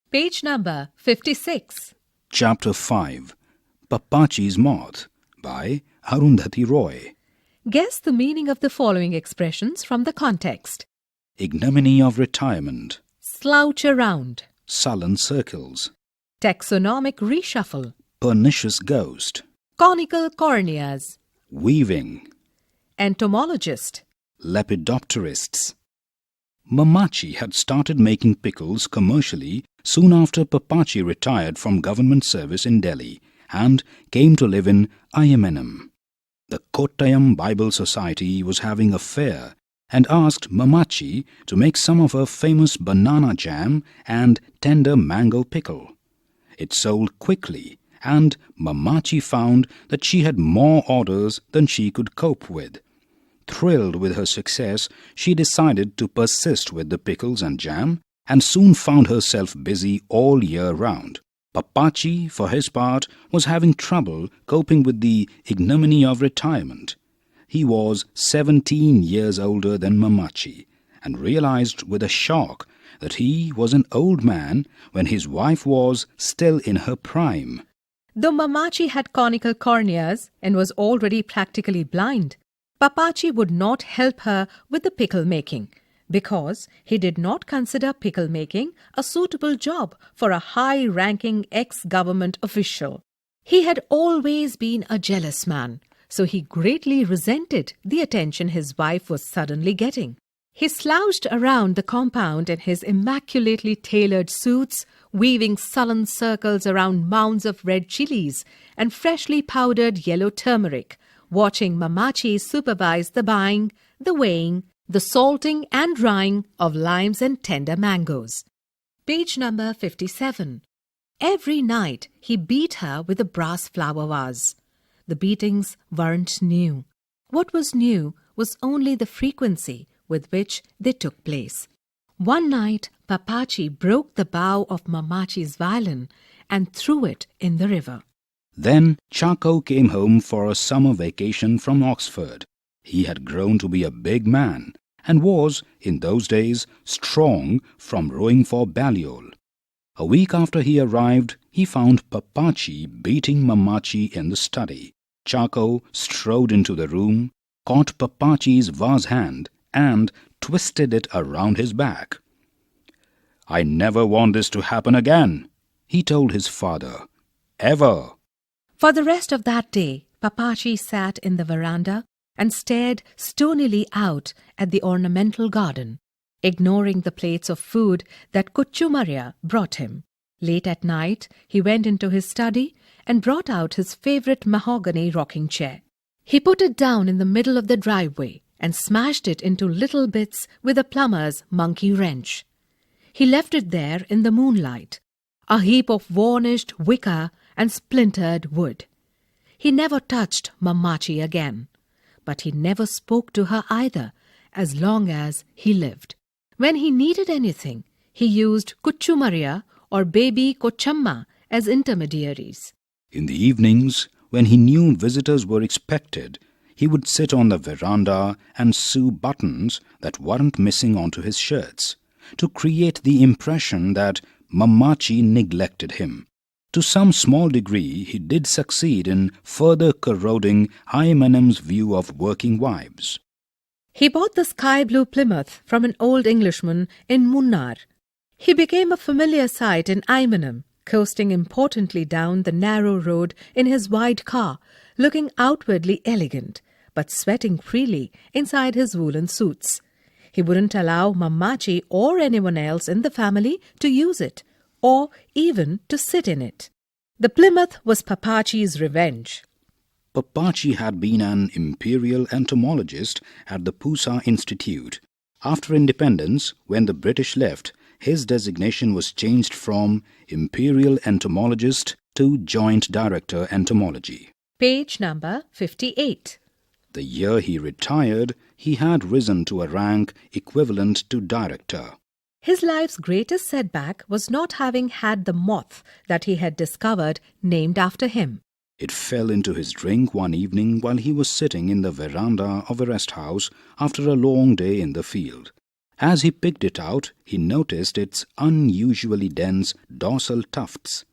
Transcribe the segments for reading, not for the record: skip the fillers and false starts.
Page number 56. Chapter 5, Pappachi Moth by Arundhati Roy. Guess the meaning of the following expressions from the context. Ignominy of retirement, Slouch around. sullen circles, Taxonomic reshuffle. pernicious ghost, Conical corneas. weaving, Entomologist. lepidopterists. Mammachi had started making pickles commercially soon after Pappachi retired from government service in Delhi and came to live in Ayamenam. The Kottayam Bible Society was having a fair and asked Mammachi to make some of her famous banana jam and tender mango pickle. It sold quickly, and Mammachi found that she had more orders than she could cope with. Thrilled with her success, she decided to persist with the pickles and jam and soon found herself busy all year round. Pappachi, for his part, was having trouble coping with the ignominy of retirement. He was 17 years older than Mammachi and realized with a shock that he was an old man when his wife was still in her prime. Though Mammachi had conical corneas and was already practically blind, Pappachi would not help her with the pickle making because he did not consider pickle making a suitable job for a high-ranking ex-government official. He had always been a jealous man, so he greatly resented the attention his wife was suddenly getting. He slouched around the compound in his immaculately tailored suits, weaving sullen circles around mounds of red chilies and freshly powdered yellow turmeric, watching Mammachi supervise the buying, the weighing, the salting and drying of limes and tender mangoes. Page number 57. Every night he beat her with a brass flower vase. The beatings weren't new. What was new was only the frequency with which they took place. One night, Pappachi broke the bow of Mammachi's violin and threw it in the river. Then Chaco came home for a summer vacation from Oxford. He had grown to be a big man and was, in those days, strong from rowing for Balliol. A week after he arrived, he found Pappachi beating Mammachi in the study. Chaco strode into the room, caught Pappachi's vase hand and twisted it around his back. "I never want this to happen again," he told his father. "Ever." For the rest of that day, Pappachi sat in the veranda and stared stonily out at the ornamental garden, ignoring the plates of food that Kuchu Maria brought him. Late at night, he went into his study and brought out his favorite mahogany rocking chair. He put it down in the middle of the driveway and smashed it into little bits with a plumber's monkey wrench. He left it there in the moonlight, a heap of varnished wicker and splintered wood. He never touched Mammachi again, but he never spoke to her either as long as he lived. When he needed anything, he used Kuchu Maria or baby Kochamma as intermediaries. In the evenings, when he knew visitors were expected, he would sit on the veranda and sew buttons that weren't missing onto his shirts, to create the impression that Mammachi neglected him. To some small degree, he did succeed in further corroding Ayamenam's view of working wives. He bought the sky-blue Plymouth from an old Englishman in Munnar. He became a familiar sight in Ayamenam, coasting importantly down the narrow road in his wide car, looking outwardly elegant, but sweating freely inside his woolen suits. He wouldn't allow Mammachi or anyone else in the family to use it, or even to sit in it. The Plymouth was Pappachi's revenge. Pappachi had been an imperial entomologist at the Pusa Institute. After independence, when the British left, his designation was changed from imperial entomologist to joint director entomology. Page number 58. The year he retired, he had risen to a rank equivalent to director. His life's greatest setback was not having had the moth that he had discovered named after him. It fell into his drink one evening while he was sitting in the veranda of a rest house after a long day in the field. As he picked it out, he noticed its unusually dense dorsal tufts.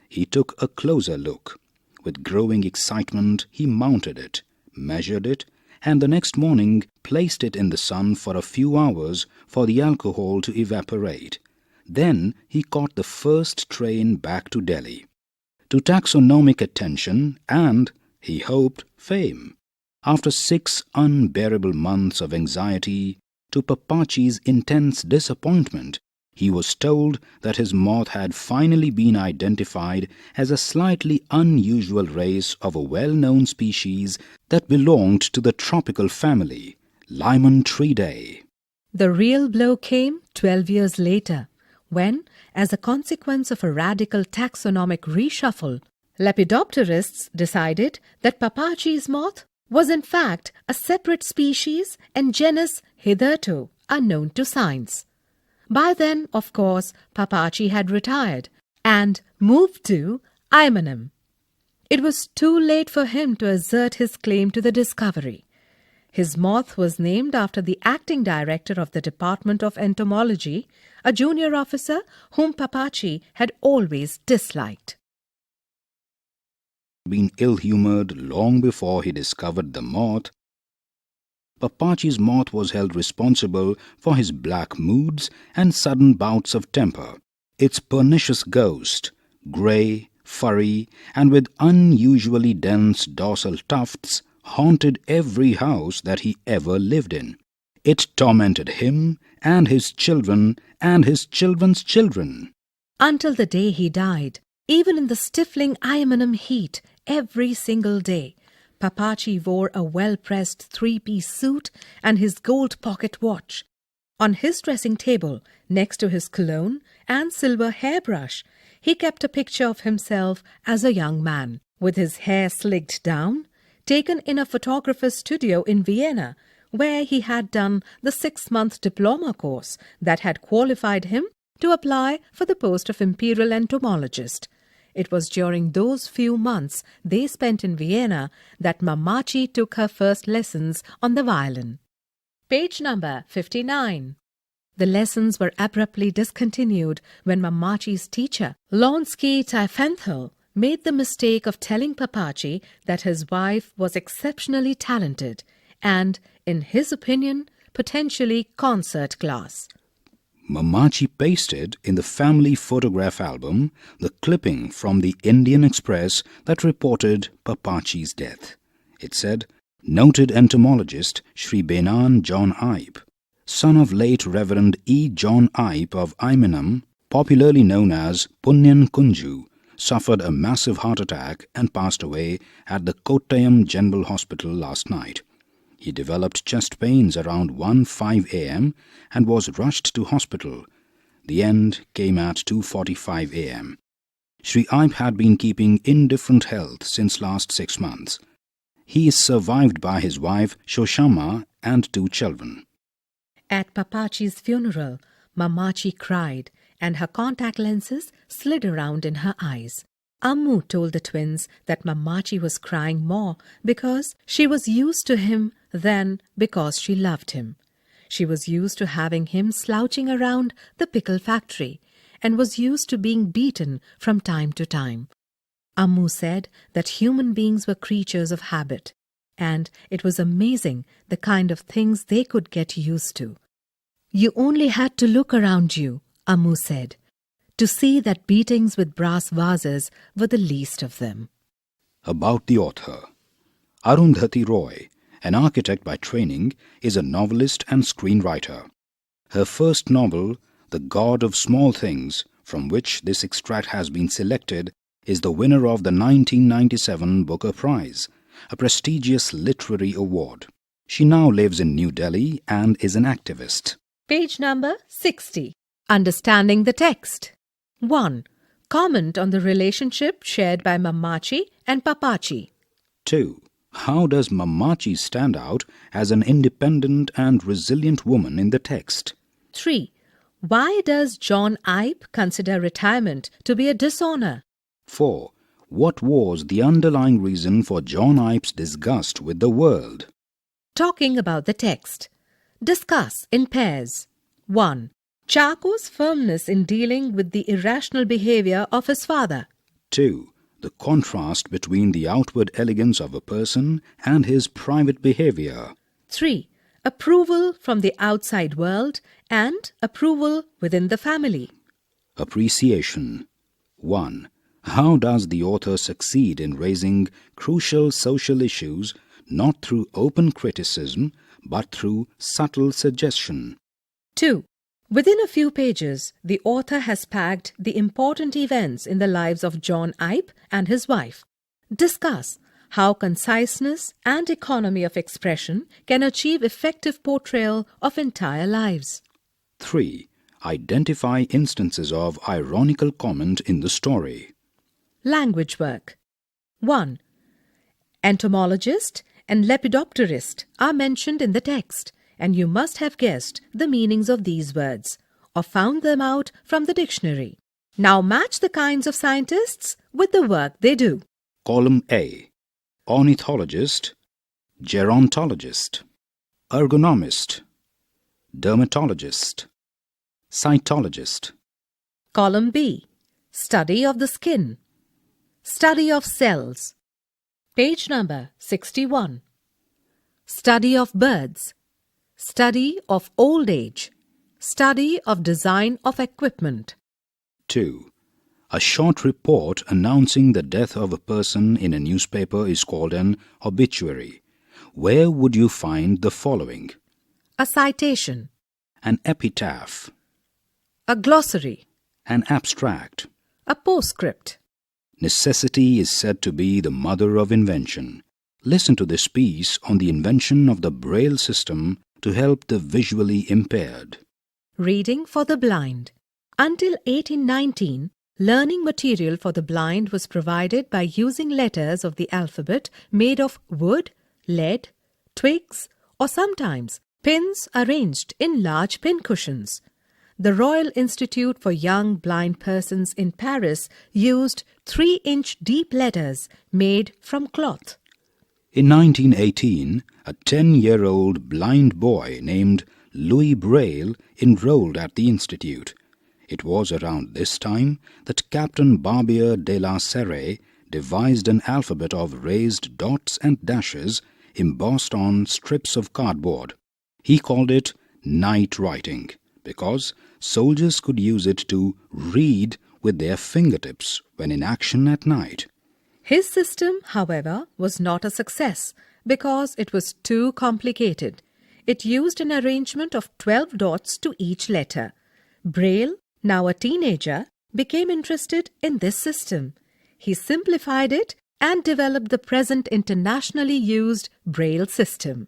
He took a closer look. With growing excitement, he mounted it, measured it, and the next morning placed it in the sun for a few hours for the alcohol to evaporate. Then he caught the first train back to Delhi, to taxonomic attention and, he hoped, fame. After 6 unbearable months of anxiety, to Pappachi's intense disappointment, he was told that his moth had finally been identified as a slightly unusual race of a well-known species that belonged to the tropical family, Limontridae. The real blow came 12 years later, when, as a consequence of a radical taxonomic reshuffle, lepidopterists decided that Pappachi's moth was in fact a separate species and genus hitherto unknown to science. By then, of course, Pappachi had retired and moved to Imanam. It was too late for him to assert his claim to the discovery. His moth was named after the acting director of the Department of Entomology, a junior officer whom Pappachi had always disliked. Been ill-humoured long before he discovered the moth, Pappachi's moth was held responsible for his black moods and sudden bouts of temper. Its pernicious ghost, grey, furry, and with unusually dense dorsal tufts, haunted every house that he ever lived in. It tormented him and his children and his children's children. Until the day he died, even in the stifling Imanam heat, every single day, Pappachi wore a well-pressed 3-piece suit and his gold pocket watch. On his dressing table, next to his cologne and silver hairbrush, he kept a picture of himself as a young man, with his hair slicked down, taken in a photographer's studio in Vienna, where he had done the 6-month diploma course that had qualified him to apply for the post of imperial entomologist. It was during those few months they spent in Vienna that mammachi took her first lessons on the violin. Page number 59. The lessons were abruptly discontinued when mammachi's teacher, N.C.E.R.T Tyfenthal, made the mistake of telling Pappachi that his wife was exceptionally talented and, in his opinion, potentially concert class. Mammachi pasted in the family photograph album the clipping from the Indian Express that reported Pappachi's death. It said, "Noted entomologist Sri Benan John Ipe, son of late Reverend E. John Ipe of Imanam, popularly known as Punyan Kunju, suffered a massive heart attack and passed away at the Kottayam General Hospital last night. He developed chest pains around 1:05 a.m. and was rushed to hospital. The end came at 2:45 a.m. Sri Ipe had been keeping indifferent health since last 6 months. He is survived by his wife Shoshama and 2 children. At Pappachi's funeral, Mammachi cried and her contact lenses slid around in her eyes. Ammu told the twins that Mammachi was crying more because she was used to him than because she loved him. She was used to having him slouching around the pickle factory and was used to being beaten from time to time. Ammu said that human beings were creatures of habit, and it was amazing the kind of things they could get used to. You only had to look around you, Ammu said, to see that beatings with brass vases were the least of them. About the author. Arundhati Roy, an architect by training, is a novelist and screenwriter. Her first novel, The God of Small Things, from which this extract has been selected, is the winner of the 1997 Booker Prize, a prestigious literary award. She now lives in New Delhi and is an activist. Page number 60. Understanding the text. 1. Comment on the relationship shared by Mammachi and Pappachi. 2. How does Mammachi stand out as an independent and resilient woman in the text? 3. Why does John Ipe consider retirement to be a dishonor? 4. What was the underlying reason for John Ipe's disgust with the world? Talking about the text. Discuss in pairs. 1. Chaco's firmness in dealing with the irrational behavior of his father. 2. The contrast between the outward elegance of a person and his private behavior. 3. Approval from the outside world and approval within the family. Appreciation. 1. How does the author succeed in raising crucial social issues not through open criticism but through subtle suggestion? 2. Within a few pages, the author has packed the important events in the lives of John Ipe and his wife. Discuss how conciseness and economy of expression can achieve effective portrayal of entire lives. 3. Identify instances of ironical comment in the story. Language work. 1. Entomologist and lepidopterist are mentioned in the text, and you must have guessed the meanings of these words or found them out from the dictionary. Now match the kinds of scientists with the work they do. Column A. Ornithologist, gerontologist, ergonomist, dermatologist, cytologist. Column B. Study of the skin, study of cells. Page number 61. Study of birds, study of old age, study of design of equipment. 2. A short report announcing the death of a person in a newspaper is called an obituary. Where would you find the following? A citation, An epitaph, a glossary, an abstract. a postscript. Necessity is said to be the mother of invention. Listen to this piece on the invention of the Braille system to help the visually impaired. Reading for the blind. Until 1819, learning material for the blind was provided by using letters of the alphabet made of wood, lead, twigs, or sometimes pins arranged in large pincushions. The Royal Institute for Young Blind Persons in Paris used 3-inch deep letters made from cloth. In 1918, a 10-year-old blind boy named Louis Braille enrolled at the institute. It was around this time that Captain Barbier de la Serre devised an alphabet of raised dots and dashes embossed on strips of cardboard. He called it night writing because soldiers could use it to read with their fingertips when in action at night. His system, however, was not a success because it was too complicated. It used an arrangement of 12 dots to each letter. Braille, now a teenager, became interested in this system. He simplified it and developed the present internationally used Braille system.